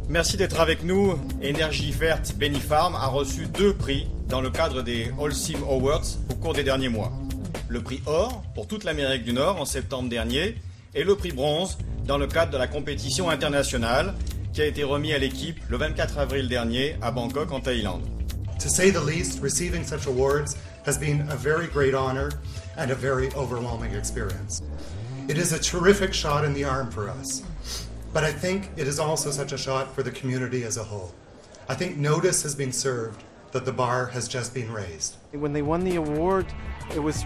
Merci d'être avec nous. Énergie verte Benifarm a reçu 2 prix dans le cadre des Holcimawards au cours des derniers mois. Le prix or pour toute l'Amérique du Nord en septembre dernier et le prix bronze dans le cadre de la compétition internationale qui a été remis à l'équipe le 24 avril dernier à Bangkok en Thaïlande. To say the least, receiving such awards has been a very great honor and a very overwhelming experience. It is a terrific shot in the arm for us, but I think it is also such a shot for the community as a whole. I think notice has been served that the bar has just been raised. When they won the award, it was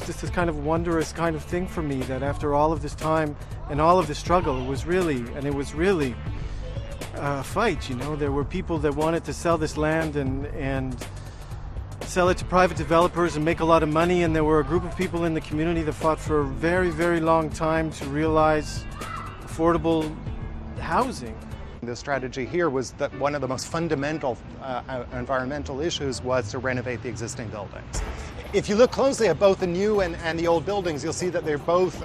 just this kind of wondrous kind of thing for me that after all of this time and all of this struggle, it was really a fight, you know. There were people that wanted to sell this land and sell it to private developers and make a lot of money, and there were a group of people in the community that fought for a very, very long time to realize affordable housing. The strategy here was that one of the most fundamental environmental issues was to renovate the existing buildings. If you look closely at both the new and the old buildings, you'll see that they're both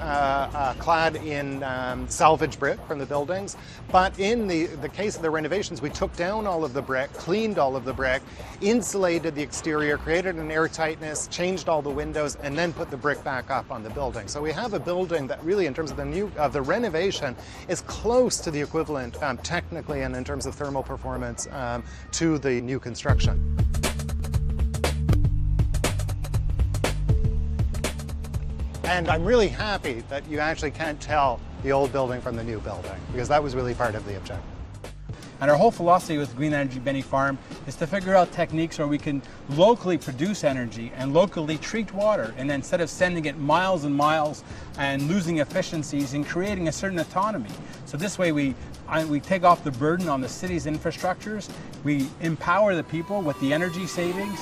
clad in salvage brick from the buildings. But in the case of the renovations, we took down all of the brick, cleaned all of the brick, insulated the exterior, created an airtightness, changed all the windows, and then put the brick back up on the building. So we have a building that really, in terms of the renovation, is close to the equivalent technically and in terms of thermal performance to the new construction. And I'm really happy that you actually can't tell the old building from the new building, because that was really part of the objective. And our whole philosophy with Green Energy Benifarm is to figure out techniques where we can locally produce energy and locally treat water, and instead of sending it miles and miles and losing efficiencies and creating a certain autonomy. So this way we take off the burden on the city's infrastructures, we empower the people with the energy savings.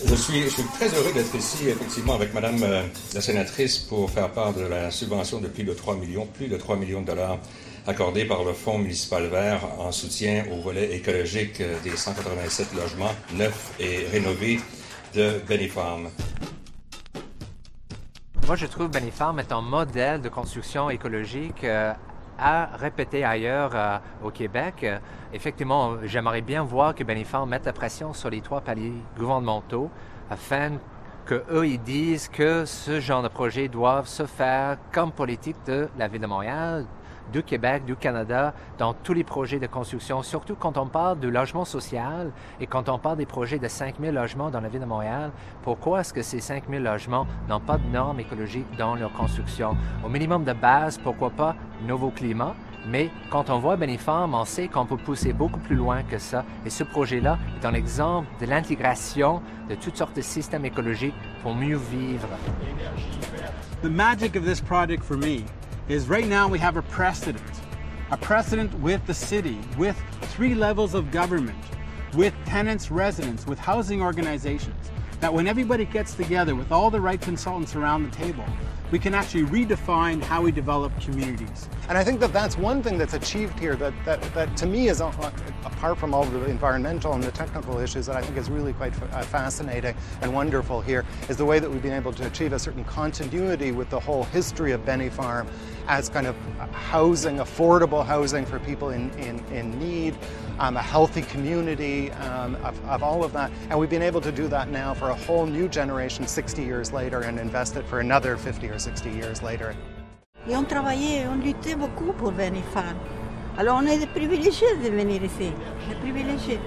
Je suis très heureux d'être ici, effectivement, avec Madame la sénatrice pour faire part de la subvention de plus de 3 millions de dollars accordés par le Fonds municipal vert en soutien au volet écologique des 187 logements neufs et rénovés de Benifarm. Moi, je trouve que Benifarm est un modèle de construction écologique à répéter ailleurs au Québec. Effectivement, j'aimerais bien voir que Benifarm mette la pression sur les 3 paliers gouvernementaux afin qu'eux, ils disent que ce genre de projets doivent se faire comme politique de la Ville de Montréal, du Québec, du Canada, dans tous les projets de construction, surtout quand on parle du logement social et quand on parle des projets de 5 000 logements dans la Ville de Montréal. Pourquoi est-ce que ces 5 000 logements n'ont pas de normes écologiques dans leur construction? Au minimum de base, pourquoi pas nouveau climat? Mais quand on voit Benifarm, on sait qu'on peut pousser beaucoup plus loin que ça. Et ce projet-là est un exemple de l'intégration de toutes sortes de systèmes écologiques pour mieux vivre. The magic of this project for me is right now we have a precedent with the city, with 3 levels of government, with tenants, residents, with housing organizations, that when everybody gets together with all the right consultants around the table, we can actually redefine how we develop communities. And I think that that's one thing that's achieved here that to me is, apart from all the environmental and the technical issues, that I think is really quite fascinating and wonderful here, is the way that we've been able to achieve a certain continuity with the whole history of Benifarm as kind of housing, affordable housing for people in need, a healthy community, of all of that. And we've been able to do that now for a whole new generation 60 years later and invest it for another 50 or 60 years later. Et on travaillait, on luttait beaucoup pour Benifarm. Alors on est des privilégiés de venir ici, des privilégiés.